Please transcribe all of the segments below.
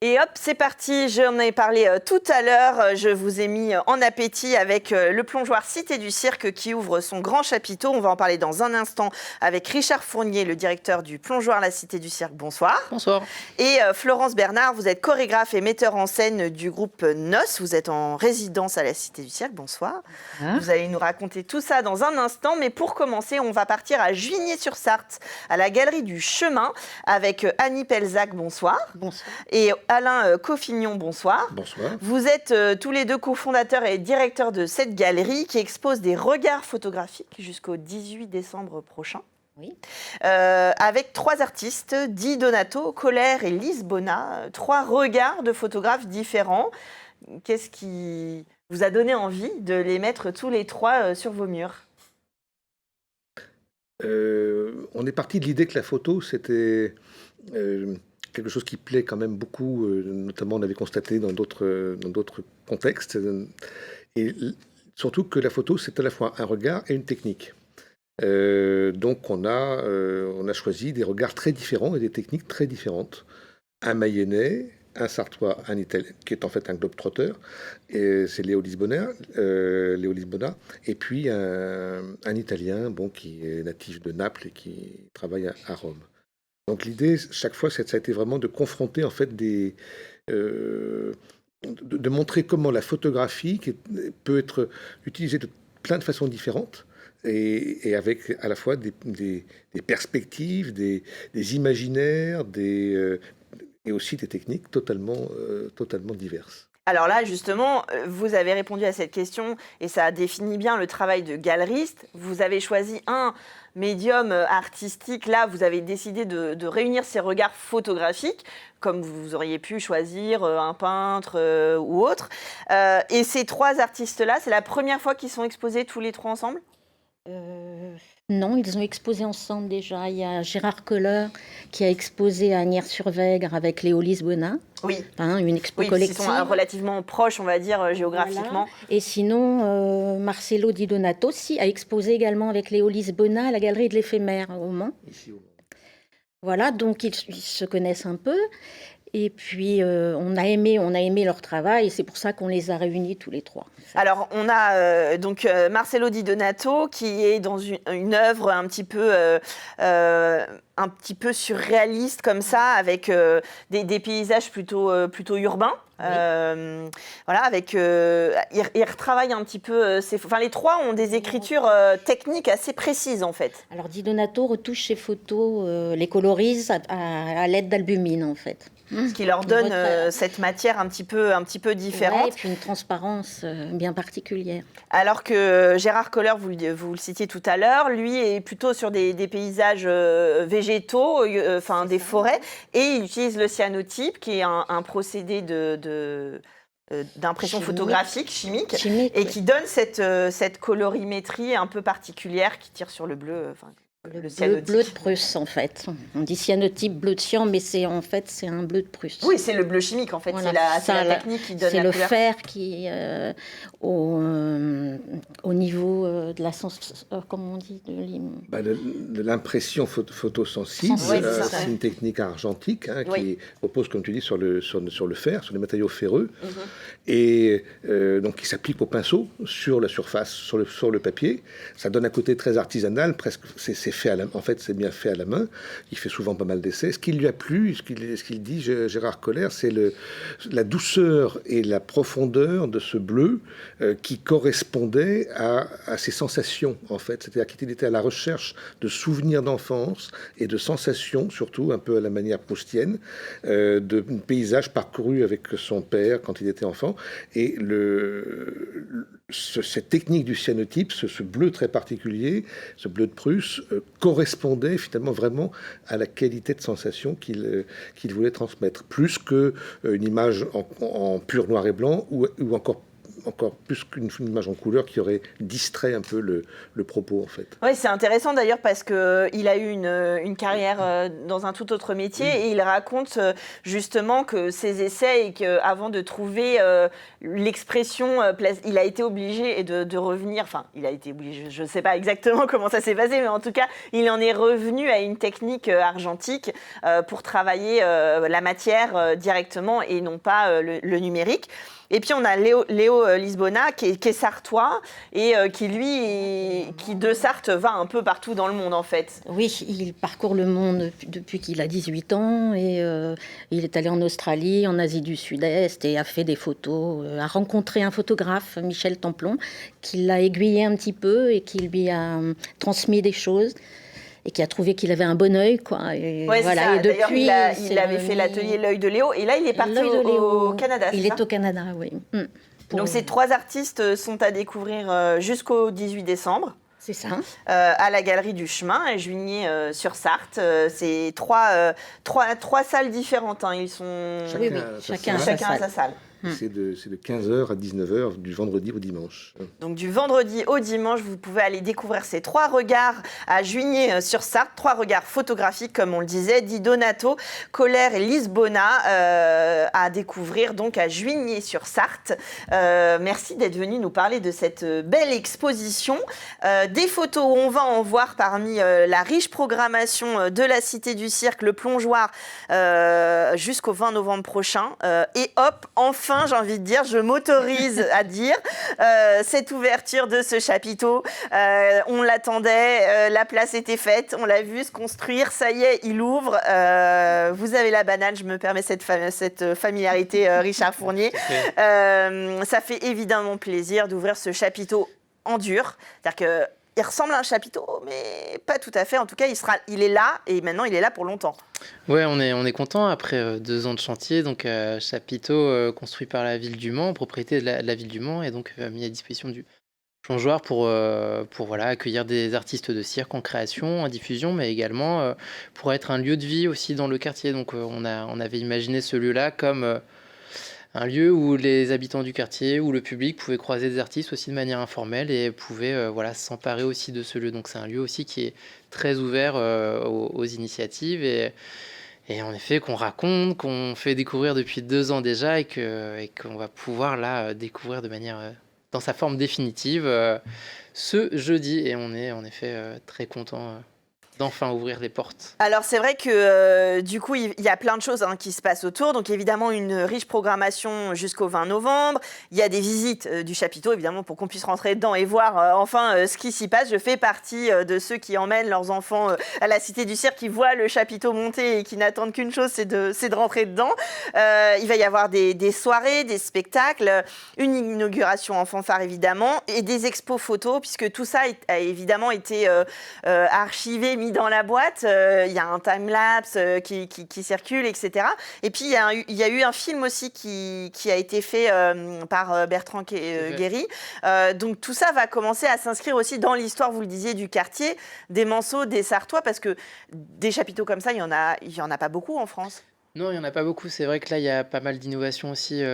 Et hop, c'est parti, j'en ai parlé tout à l'heure, je vous ai mis en appétit avec le plongeoir Cité du Cirque qui ouvre son grand chapiteau. On va en parler dans un instant avec Richard Fournier, le directeur du plongeoir La Cité du Cirque. Bonsoir. Bonsoir. Et Florence Bernard, vous êtes chorégraphe et metteur en scène du groupe NOS. Vous êtes en résidence à La Cité du Cirque. Bonsoir. Vous allez nous raconter tout ça dans un instant, mais pour commencer, on va partir à Juigné-sur-Sarthe, à la Galerie du Chemin, avec Annie Pelzac. Bonsoir. Bonsoir. Et Alain Coffignon, bonsoir. Bonsoir. Vous êtes tous les deux cofondateurs et directeurs de cette galerie qui expose des regards photographiques jusqu'au 18 décembre prochain. Oui. Avec 3 artistes, Di Donato, Colère et Lise Bonnat, 3 regards de photographes différents. Qu'est-ce qui vous a donné envie de les mettre tous les 3 sur vos murs ? On est parti de l'idée que la photo, c'était quelque chose qui plaît quand même beaucoup, notamment on avait constaté dans d'autres contextes, et surtout que la photo, c'est à la fois un regard et une technique. Donc on a choisi des regards très différents et des techniques très différentes. Un Mayennais, un Sartois, un Italien, qui est en fait un globe-trotter, et c'est Léo Lisbona, et puis un Italien qui est natif de Naples et qui travaille à Rome. Donc l'idée, chaque fois, ça a été vraiment de confronter en fait de montrer comment la photographie peut être utilisée de plein de façons différentes, et avec à la fois des perspectives, des imaginaires, et aussi des techniques totalement diverses. Alors là, justement, vous avez répondu à cette question et ça définit bien le travail de galeriste. Vous avez choisi un médium artistique. Là, vous avez décidé de réunir ces regards photographiques, comme vous auriez pu choisir un peintre ou autre. Et ces 3 artistes-là, c'est la première fois qu'ils sont exposés tous les 3 ensemble ? Non, ils ont exposé ensemble déjà. Il y a Gérard Kohler qui a exposé à Agnières-sur-Vègre avec Léo Lisbona. Oui. Une expo collective. Ils sont relativement proches, on va dire, géographiquement. Voilà. Et sinon, Marcelo Di Donato aussi a exposé également avec Léo Lisbona à la Galerie de l'Éphémère au Mans. Ici au Mans. Voilà, donc ils se connaissent un peu. Et puis, on a aimé leur travail, et c'est pour ça qu'on les a réunis tous les 3. Alors, on a Marcelo Di Donato, qui est dans une œuvre un petit peu surréaliste, comme ça, avec des paysages plutôt urbains. Oui. Il retravaille un petit peu. Les 3 ont des écritures techniques assez précises, en fait. Alors, Di Donato retouche ses photos, les colorise à l'aide d'albumine, en fait. Ce qui leur donne cette matière un petit peu différente. Ouais, et puis une transparence bien particulière. Alors que Gérard Kohler, vous le citiez tout à l'heure, lui est plutôt sur des paysages végétaux, des forêts, et il utilise le cyanotype, qui est un procédé d'impression photographique, chimique, et qui donne cette colorimétrie un peu particulière qui tire sur le bleu. Le bleu de Prusse, en fait. On dit cyanotype bleu de cyan, mais c'est un bleu de Prusse. Oui, c'est le bleu chimique, en fait. Voilà, c'est la technique qui donne la couleur. C'est le fer qui, au niveau de la comment on dit, de l'impression photosensible. C'est une technique argentique qui repose, comme tu dis, sur le fer, sur les matériaux ferreux, et donc qui s'applique au pinceau sur la surface, sur le papier. Ça donne un côté très artisanal, presque. C'est fait c'est bien fait à la main. Il fait souvent pas mal d'essais. Ce qui lui a plu, ce qu'il dit, Gérard Kohler, c'est la douceur et la profondeur de ce bleu qui correspondait à ses sensations, en fait. C'est-à-dire qu'il était à la recherche de souvenirs d'enfance et de sensations, surtout un peu à la manière proustienne, de paysages parcourus avec son père quand il était enfant. Et cette technique du cyanotype, ce bleu très particulier, ce bleu de Prusse, correspondait finalement vraiment à la qualité de sensation qu'il voulait transmettre, plus qu'une image en pur noir et blanc ou encore encore plus qu'une image en couleur qui aurait distrait un peu le propos, en fait. Oui, c'est intéressant d'ailleurs parce qu'il a eu une carrière dans un tout autre métier et il raconte justement que ses essais et qu'avant de trouver l'expression, il a été obligé de revenir, enfin, il a été obligé, je ne sais pas exactement comment ça s'est passé, mais en tout cas, il en est revenu à une technique argentique pour travailler la matière directement et non pas le numérique. Et puis on a Léo Lisbona qui est sartois et qui de Sarthe va un peu partout dans le monde en fait. Oui, il parcourt le monde depuis qu'il a 18 ans et il est allé en Australie, en Asie du Sud-Est et a fait des photos, a rencontré un photographe, Michel Templon, qui l'a aiguillé un petit peu et qui lui a transmis des choses. Et qui a trouvé qu'il avait un bon œil, quoi. Et ouais, voilà. C'est ça. Et depuis, il avait fait l'atelier L'œil de Léo, et là, il est parti au Canada. Il est au Canada, oui. Donc, ces 3 artistes sont à découvrir jusqu'au 18 décembre. C'est ça. À la Galerie du Chemin, à Juigné-sur-Sarthe. C'est trois salles différentes. Hein. Ils sont chacun à sa salle. C'est de 15h à 19h, du vendredi au dimanche. Donc du vendredi au dimanche, vous pouvez aller découvrir ces 3 regards à Juigné-sur-Sarthe, 3 regards photographiques, comme on le disait, Di Donato, Kohler et Lisbona, à découvrir donc à Juigné-sur-Sarthe. Merci d'être venu nous parler de cette belle exposition. Des photos où on va en voir parmi la riche programmation de la Cité du Cirque, le Plongeoir, jusqu'au 20 novembre prochain. Et hop, enfin, j'ai envie de dire, je m'autorise à dire cette ouverture de ce chapiteau. On l'attendait, la place était faite, on l'a vu se construire, ça y est, il ouvre. Vous avez la banane, je me permets cette familiarité, Richard Fournier. Ça fait évidemment plaisir d'ouvrir ce chapiteau en dur. C'est-à-dire qu'il ressemble à un chapiteau, mais pas tout à fait. En tout cas, il est là, et maintenant, il est là pour longtemps. Ouais, on est content après 2 ans de chantier. Donc, chapiteau construit par la ville du Mans, propriété de la ville du Mans, et donc mis à disposition du Plongeoir pour voilà, accueillir des artistes de cirque en création, en diffusion, mais également pour être un lieu de vie aussi dans le quartier. Donc, on avait imaginé ce lieu-là comme un lieu où les habitants du quartier, où le public pouvait croiser des artistes aussi de manière informelle et pouvait s'emparer aussi de ce lieu. Donc c'est un lieu aussi qui est très ouvert aux initiatives et en effet qu'on raconte, qu'on fait découvrir depuis 2 ans déjà et qu'on va pouvoir là découvrir de manière dans sa forme définitive ce jeudi. Et on est en effet très content d'enfin ouvrir les portes. Alors c'est vrai que du coup il y a plein de choses qui se passent autour, donc évidemment une riche programmation jusqu'au 20 novembre, il y a des visites du chapiteau évidemment pour qu'on puisse rentrer dedans et voir enfin ce qui s'y passe. Je fais partie de ceux qui emmènent leurs enfants à la Cité du Cirque, qui voient le chapiteau monter et qui n'attendent qu'une chose, c'est de rentrer dedans. Il va y avoir des soirées, des spectacles, une inauguration en fanfare évidemment, et des expos photos, puisque tout ça a évidemment été archivé, mis dans la boîte. Il y a un time-lapse qui circule, etc. Et puis, il y a eu un film aussi qui a été fait par Bertrand Guéry. Donc, tout ça va commencer à s'inscrire aussi dans l'histoire, vous le disiez, du quartier, des Manceaux, des Sartois, parce que des chapiteaux comme ça, il y en a pas beaucoup en France. Non, il n'y en a pas beaucoup. C'est vrai que là, il y a pas mal d'innovations aussi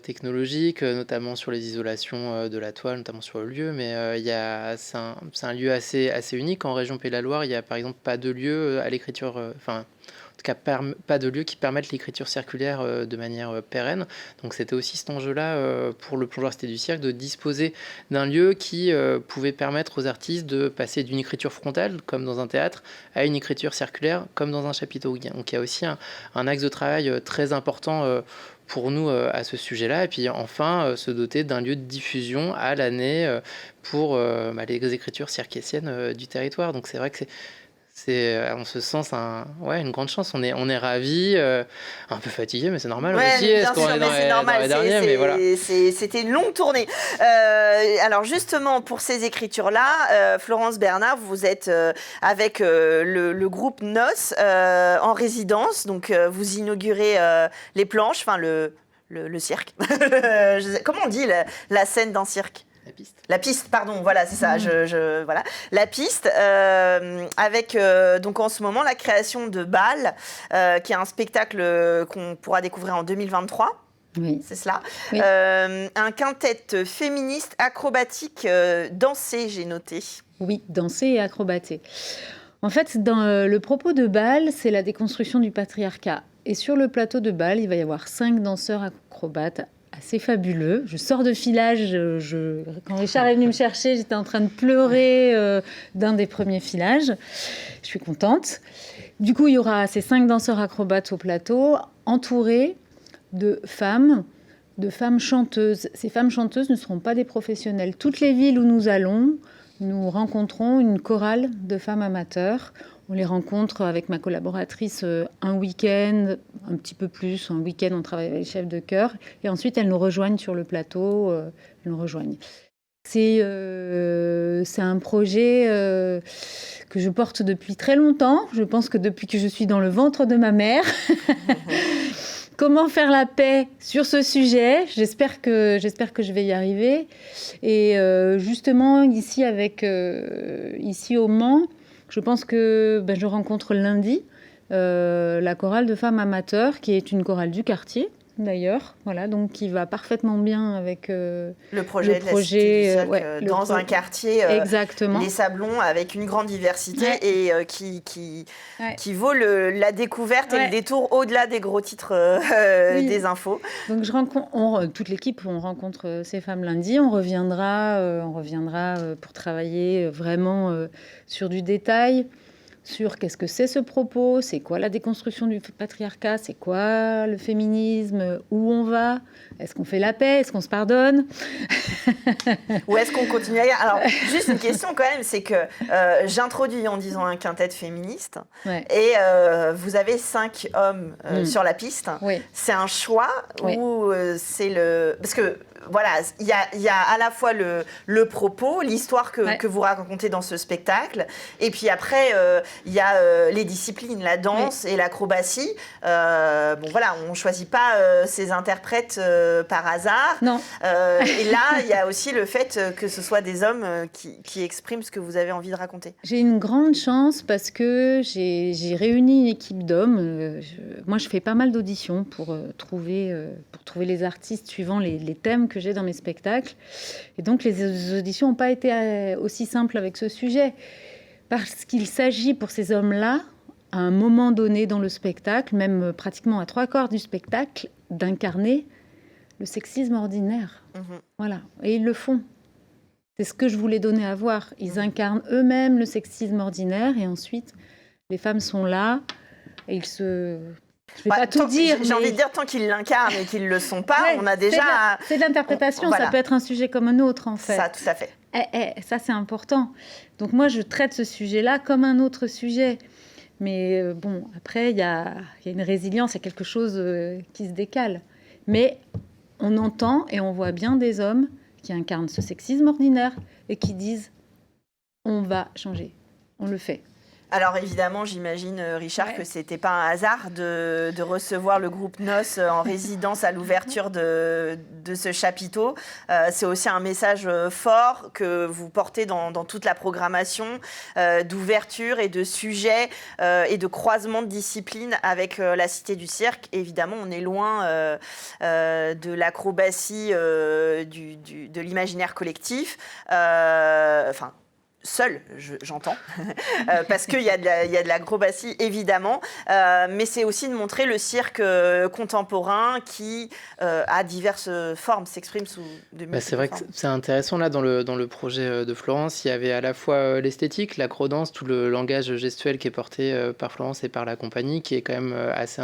technologiques, notamment sur les isolations de la toile, notamment sur le lieu. Mais c'est un lieu assez unique. En région Pays de la Loire, il n'y a par exemple pas de lieu à l'écriture... En tout cas, pas de lieux qui permettent l'écriture circulaire de manière pérenne. Donc c'était aussi cet enjeu-là pour le Plongeoir Cité du Cirque, de disposer d'un lieu qui pouvait permettre aux artistes de passer d'une écriture frontale, comme dans un théâtre, à une écriture circulaire, comme dans un chapiteau. Donc il y a aussi un axe de travail très important pour nous à ce sujet-là. Et puis enfin, se doter d'un lieu de diffusion à l'année pour les écritures circassiennes du territoire. Donc c'est vrai que on se sent une grande chance. On est ravis, un peu fatigués, mais c'est normal aussi. Bien sûr, c'est normal. C'était une longue tournée. Alors justement, pour ces écritures-là, Florence Bernard, vous êtes avec le groupe NOS en résidence. Donc vous inaugurez les planches, enfin le cirque. Comment on dit la scène d'un cirque ? La piste, pardon, voilà, c'est ça. Voilà. La piste, avec donc en ce moment la création de Bal, qui est un spectacle qu'on pourra découvrir en 2023. Oui. C'est cela. Oui. Un quintet féministe acrobatique dansé, j'ai noté. Oui, danser et acrobater. En fait, dans le propos de Bâle, c'est la déconstruction du patriarcat. Et sur le plateau de Bâle, il va y avoir 5 danseurs acrobates assez fabuleux. Je sors de filage. Quand Richard est venu me chercher, j'étais en train de pleurer d'un des premiers filages. Je suis contente. Du coup, il y aura ces 5 danseurs acrobates au plateau, entourés de femmes chanteuses. Ces femmes chanteuses ne seront pas des professionnels. Toutes les villes où nous allons, nous rencontrons une chorale de femmes amateurs. On les rencontre avec ma collaboratrice un week-end, un petit peu plus. Un week-end, on travaille avec les chefs de chœur. Et ensuite, elles nous rejoignent sur le plateau. Elles nous rejoignent. C'est un projet que je porte depuis très longtemps. Je pense que depuis que je suis dans le ventre de ma mère. Comment faire la paix sur ce sujet ? J'espère que je vais y arriver. Et justement, ici au Mans, je pense que je rencontre lundi la chorale de femmes amateurs, qui est une chorale du quartier, d'ailleurs. Voilà, donc qui va parfaitement bien avec le projet de la Cité du Cirque, dans un quartier, exactement. Les Sablons, avec une grande diversité et qui vaut la découverte et le détour au-delà des gros titres des infos. Donc toute l'équipe, on rencontre ces femmes lundi. On reviendra pour travailler vraiment sur du détail, sur qu'est-ce que c'est ce propos, c'est quoi la déconstruction du patriarcat, c'est quoi le féminisme, où on va, est-ce qu'on fait la paix, est-ce qu'on se pardonne ou est-ce qu'on continue ailleurs. Alors, juste une question quand même, c'est que j'introduis en disant un quintet féministe et vous avez 5 hommes sur la piste. Oui. C'est un choix ou c'est le... Parce que voilà, il y a à la fois le propos, l'histoire que vous racontez dans ce spectacle, et puis après, il y a les disciplines, la danse et l'acrobatie. Bon, voilà, on ne choisit pas ces interprètes par hasard. Non. Et là, il y a aussi le fait que ce soit des hommes qui expriment ce que vous avez envie de raconter. J'ai une grande chance parce que j'ai réuni une équipe d'hommes. Moi, je fais pas mal d'auditions pour trouver les artistes suivant les thèmes que j'ai dans mes spectacles. Et donc, les auditions n'ont pas été aussi simples avec ce sujet. Parce qu'il s'agit pour ces hommes-là, à un moment donné dans le spectacle, même pratiquement à 3/4 du spectacle, d'incarner le sexisme ordinaire. Voilà. Et ils le font. C'est ce que je voulais donner à voir. Ils incarnent eux-mêmes le sexisme ordinaire et ensuite, les femmes sont là et ils se... Je vais pas tout dire. J'ai envie de dire, tant qu'ils l'incarnent et qu'ils ne le sont pas, on a déjà... C'est de l'interprétation, ça peut être un sujet comme un autre, en fait. Ça, tout à fait. Ça, c'est important. Donc moi, je traite ce sujet-là comme un autre sujet. Mais bon, après, il y a une résilience, il y a quelque chose qui se décale. Mais on entend et on voit bien des hommes qui incarnent ce sexisme ordinaire et qui disent « on va changer, on le fait ». Alors évidemment, j'imagine, Richard, que ce n'était pas un hasard de recevoir le groupe NOS en résidence à l'ouverture de ce chapiteau. C'est aussi un message fort que vous portez dans toute la programmation d'ouverture et de sujets et de croisement de disciplines avec la Cité du Cirque. Évidemment, on est loin de l'acrobatie de l'imaginaire collectif. Seul, j'entends, parce qu'il y a de l'acrobatie, évidemment, mais c'est aussi de montrer le cirque contemporain qui, a diverses formes, s'exprime sous de multiples C'est vrai formes. que c'est intéressant, là, dans le projet de Florence, il y avait à la fois l'esthétique, l'acrodance, tout le langage gestuel qui est porté par Florence et par la compagnie, qui est quand même assez...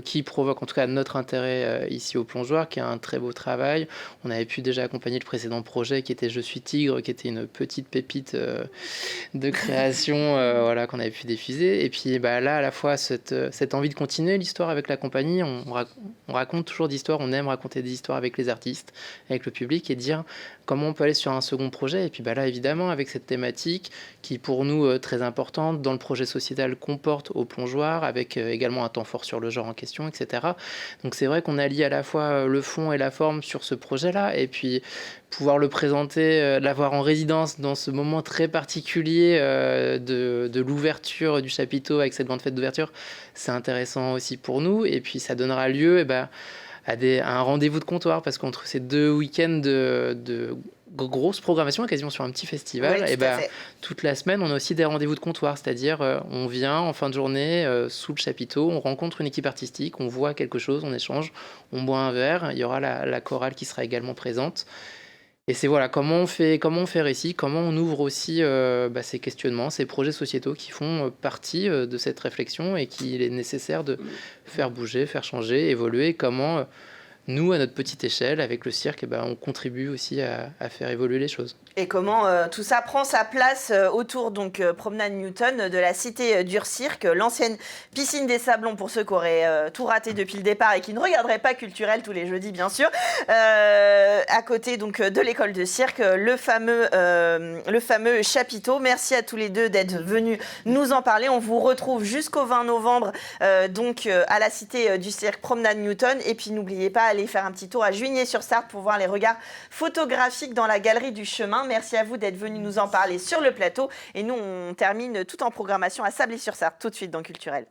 qui provoque en tout cas notre intérêt ici au Plongeoir, qui est un très beau travail. On avait pu déjà accompagner le précédent projet qui était Je suis tigre, qui était une petite pépite de création voilà, qu'on avait pu diffuser. Et puis là, à la fois, cette envie de continuer l'histoire avec la compagnie, on raconte toujours d'histoires, on aime raconter des histoires avec les artistes, avec le public, et dire comment on peut aller sur un second projet. Et puis là, évidemment, avec cette thématique qui, pour nous, très importante dans le projet sociétal qu'on porte au Plongeoir, avec également un temps fort sur le genre en question, etc. Donc c'est vrai qu'on allie à la fois le fond et la forme sur ce projet-là, et puis pouvoir le présenter, l'avoir en résidence dans ce moment très particulier de l'ouverture du chapiteau avec cette grande fête d'ouverture, c'est intéressant aussi pour nous. Et puis ça donnera lieu à un rendez-vous de comptoir, parce qu'entre ces 2 week-ends de grosse programmation, quasiment sur un petit festival, Oui, et toute la semaine, on a aussi des rendez-vous de comptoir, c'est-à-dire on vient en fin de journée sous le chapiteau, on rencontre une équipe artistique, on voit quelque chose, on échange, on boit un verre, il y aura la chorale qui sera également présente. Et c'est voilà, comment on fait récit, comment on ouvre aussi ces questionnements, ces projets sociétaux qui font partie de cette réflexion et qu'il est nécessaire de faire bouger, faire changer, évoluer, comment nous, à notre petite échelle, avec le cirque, on contribue aussi à faire évoluer les choses. Et comment tout ça prend sa place autour Promenade Newton de la cité d'Ur-Cirque, l'ancienne piscine des Sablons pour ceux qui auraient tout raté depuis le départ et qui ne regarderaient pas Culturel tous les jeudis bien sûr, à côté de l'école de cirque, le fameux chapiteau. Merci à tous les deux d'être venus nous en parler. On vous retrouve jusqu'au 20 novembre à la cité du cirque Promenade Newton, et puis n'oubliez pas, allez faire un petit tour à Juigné-sur-Sarthe pour voir les regards photographiques dans la galerie du chemin. Merci à vous d'être venus nous en parler sur le plateau. Et nous, on termine tout en programmation à Sablé-sur-Sarthe, tout de suite dans Culturel.